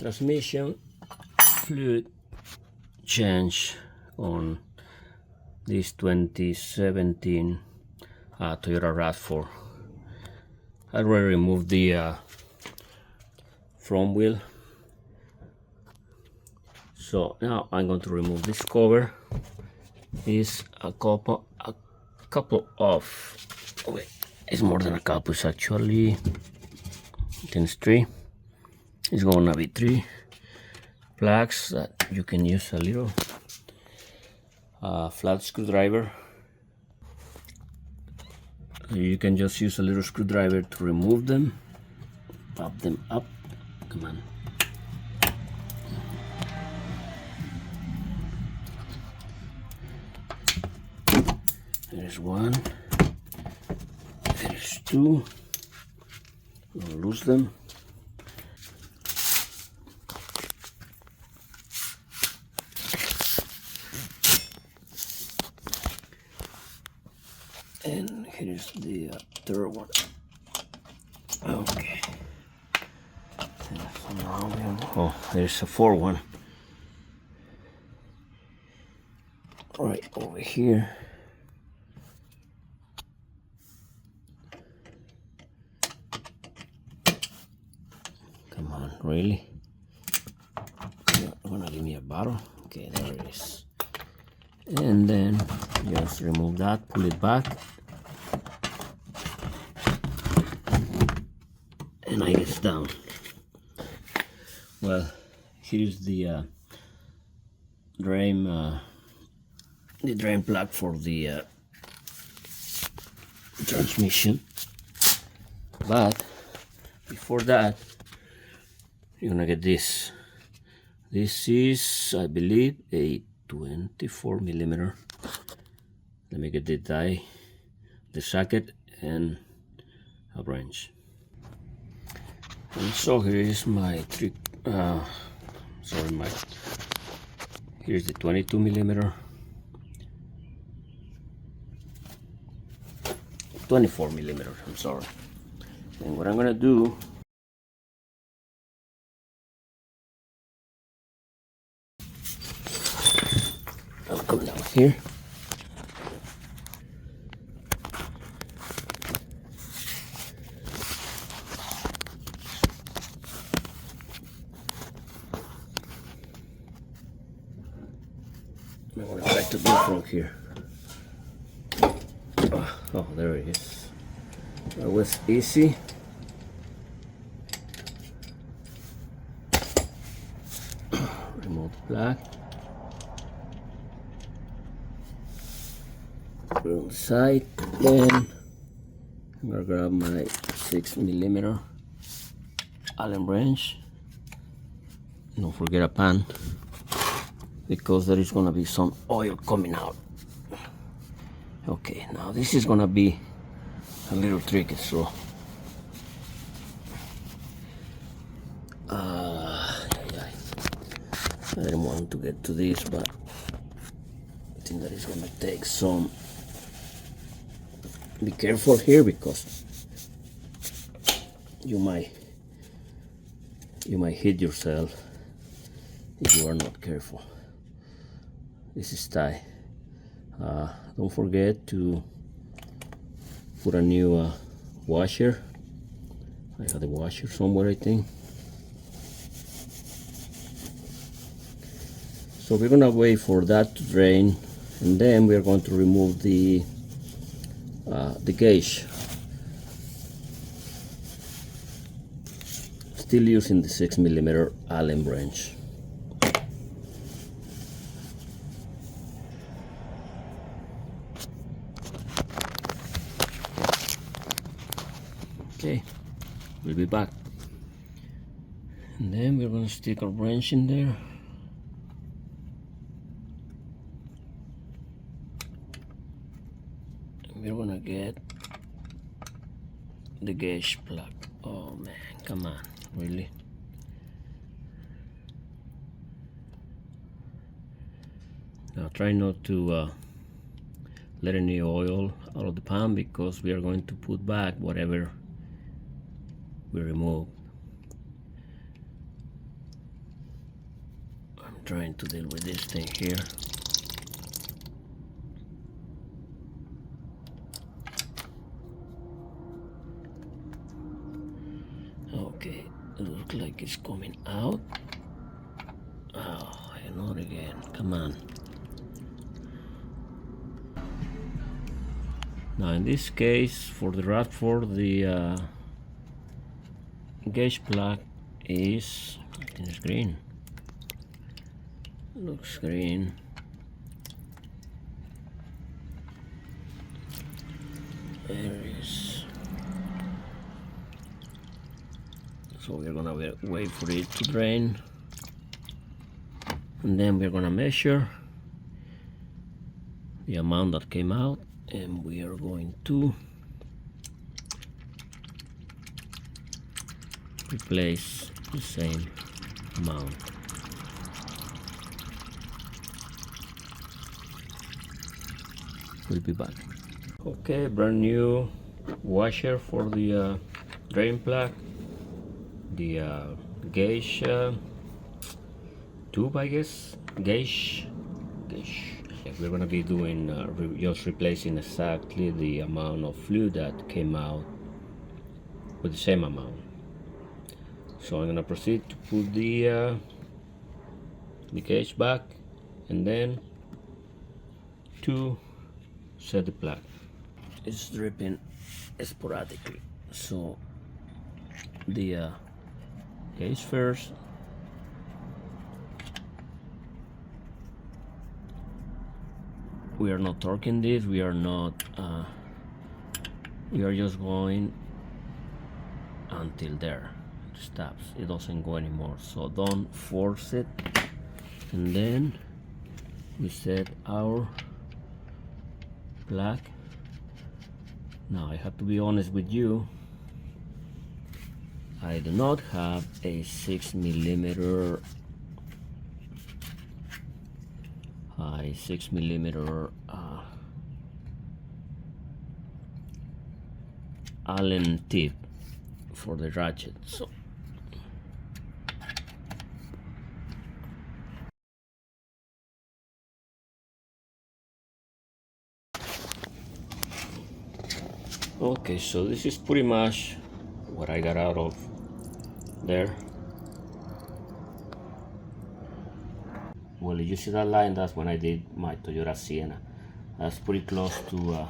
transmission fluid change on this 2017 Toyota RAV4. I already removed the front wheel, so now I'm going to remove this cover. Is a couple of, wait, it's more than a couple, it's actually, I think it's 3. It's gonna be 3 plugs that you can use a little flat screwdriver. You can just use a little screwdriver to remove them, pop them up. Come on. There's 1, there's 2. We'll lose them. And here's the third one. Okay. Oh, there's a 4th one. Right over here. Come on, really? You're gonna give me a bottle? Okay, there it is. And then just remove that, pull it back, and I get down. Well, here's the drain plug for the transmission. But before that, you're gonna get this. This is, I believe, a 24 millimeter. Let me get the die, the socket, and a wrench. And so here is my here's the 22 millimeter, 24 millimeter, I'm sorry. And what I'm gonna do, I'll come down here. I'm going to try to do from here. Oh, there it is. That was easy. Remove the plug. Put it on the side. Then I'm going to grab my 6 millimeter Allen wrench. Don't forget a pan, because there is going to be some oil coming out. Okay, now this is going to be a little tricky, so I didn't want to get to this, but I think that is going to take some. Be careful here, because you might hit yourself if you are not careful. This is tight. Don't forget to put a new washer. I have the washer somewhere, I think. So we're gonna wait for that to drain, and then we're going to remove the gauge. Still using the 6 millimeter Allen wrench. Okay, we'll be back. And then we're going to stick a wrench in there. And we're going to get the gauge plug. Oh man, come on, really? Now try not to let any oil out of the pan, because we are going to put back whatever we removed. I'm trying to deal with this thing here. Okay, it looks like it's coming out. Oh, not again. Come on. Now in this case, for the RAV4, the gauge plug is, I think it's green. Looks green. There it is. So we're gonna wait for it to drain, and then we're gonna measure the amount that came out, and we are going to replace the same amount. We'll be back. Okay, brand new washer for the drain plug, the gauge tube, I guess. Gauge. We're gonna be doing just replacing exactly the amount of fluid that came out with the same amount. So I'm gonna proceed to put the gauge back, and then to set the plug. It's dripping sporadically, so the gauge first. We are not torquing this, we are not we are just going until there it stops. It doesn't go anymore, so don't force it. And then we set our plug. Now I have to be honest with you, I do not have a 6mm Allen tip for the ratchet, so okay, so this is pretty much what I got out of there. Well, you see that line, that's when I did my Toyota Sienna. That's pretty close to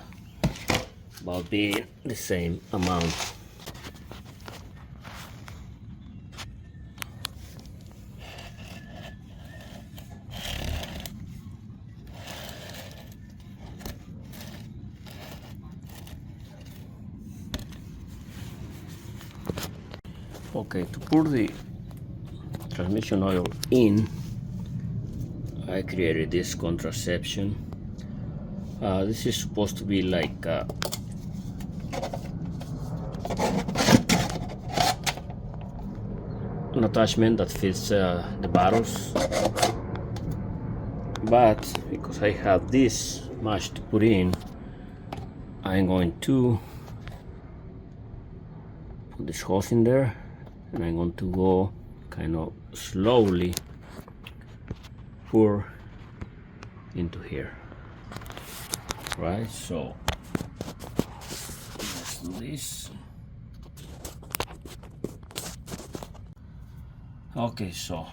about being the same amount. Okay, to pour the transmission oil in, I created this contraception. This is supposed to be like an attachment that fits the bottles, but because I have this much to put in, I'm going to put this hose in there, and I'm going to go kind of slowly pour into here. Right, so let's do this. Okay, so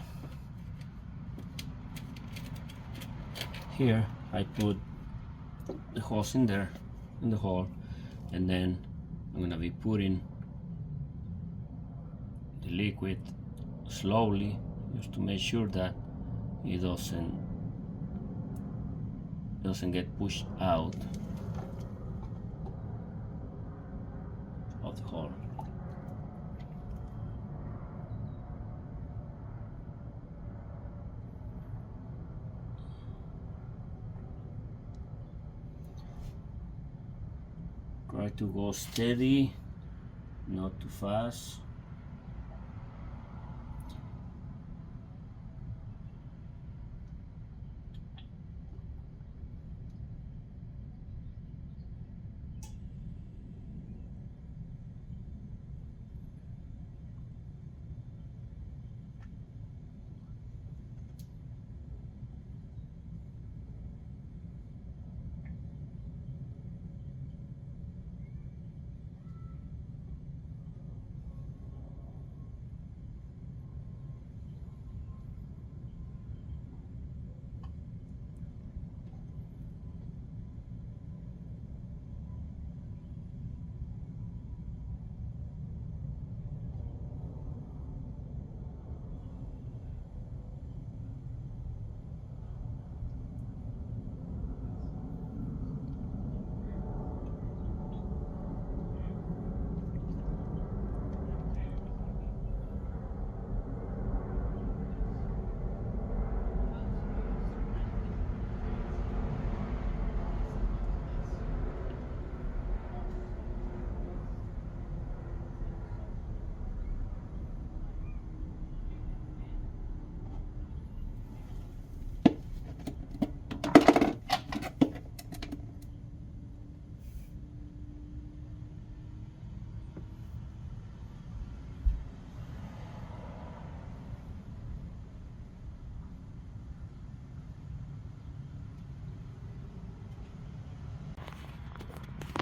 here I put the hose in there, in the hole, and then I'm gonna be putting the liquid slowly, just to make sure that it doesn't get pushed out of the hole. Try to go steady, not too fast.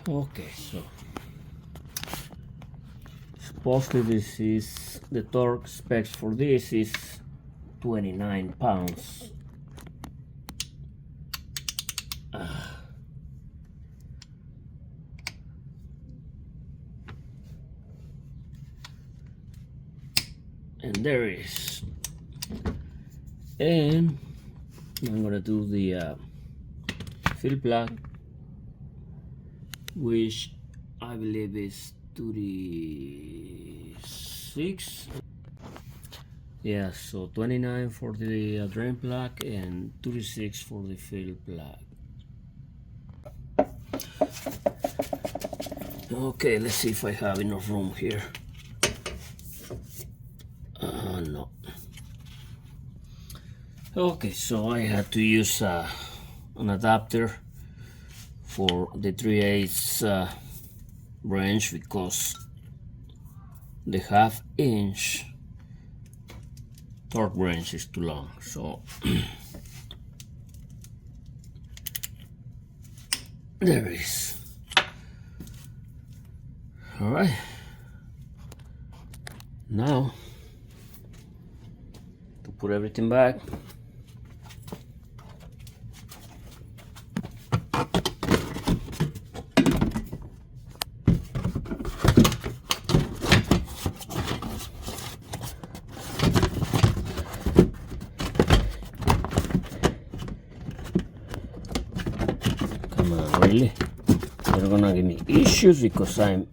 Okay, so supposedly this is the torque specs for this is 29 pounds. And there it is. And I'm gonna do the fill plug, which I believe is 36. Yeah, so 29 for the drain plug and 36 for the fill plug. Okay, let's see if I have enough room here. No. Okay, so I had to use an adapter for the 3/8 branch because the 1/2 inch torque branch is too long. So there it is. All right. Now to put everything back. Come on, really? You're gonna give me issues because I'm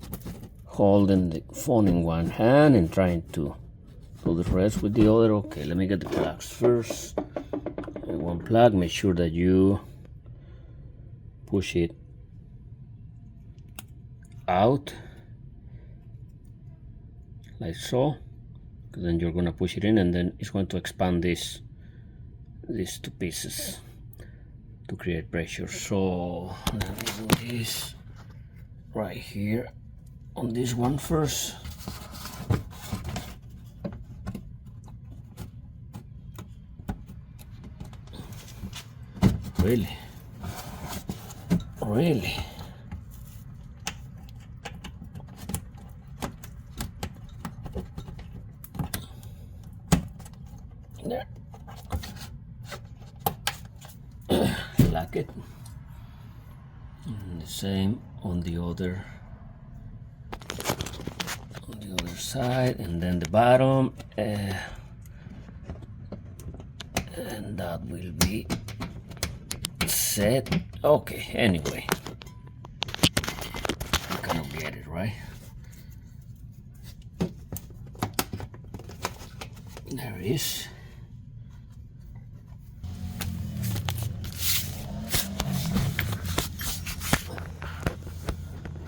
holding the phone in one hand and trying to do the rest with the other. Okay, let me get the plugs first. And one plug, make sure that you push it out like so. Then you're gonna push it in and then it's going to expand these two pieces to create pressure. So let me do this right here on this one first. Really? There. Like it. And the same on the other side, and then the bottom, and that will be set. Okay, anyway, you kind of get it, right? There it is.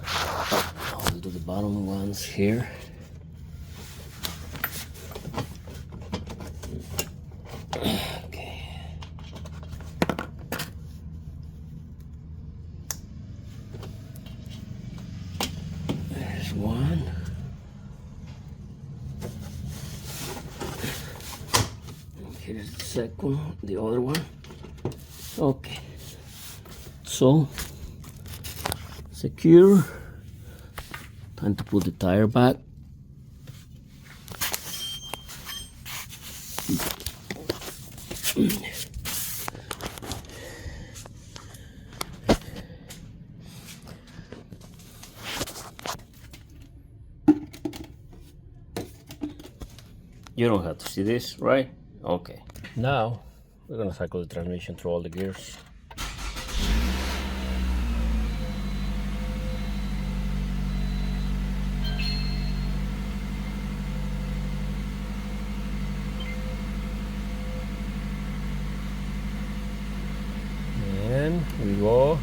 I'll do the bottom ones here. One. And here's the second, the other one. Okay. So secure. Time to put the tire back. You don't have to see this, right? Okay. Now we're gonna cycle the transmission through all the gears. And we go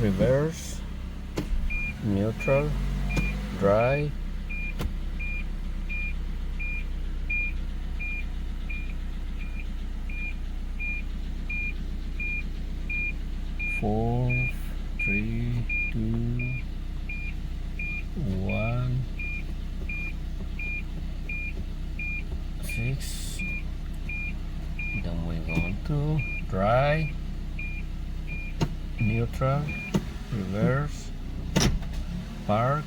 reverse, neutral, dry, four, 3, 2, 1, 6. Then we're going to dry, neutral, reverse, park,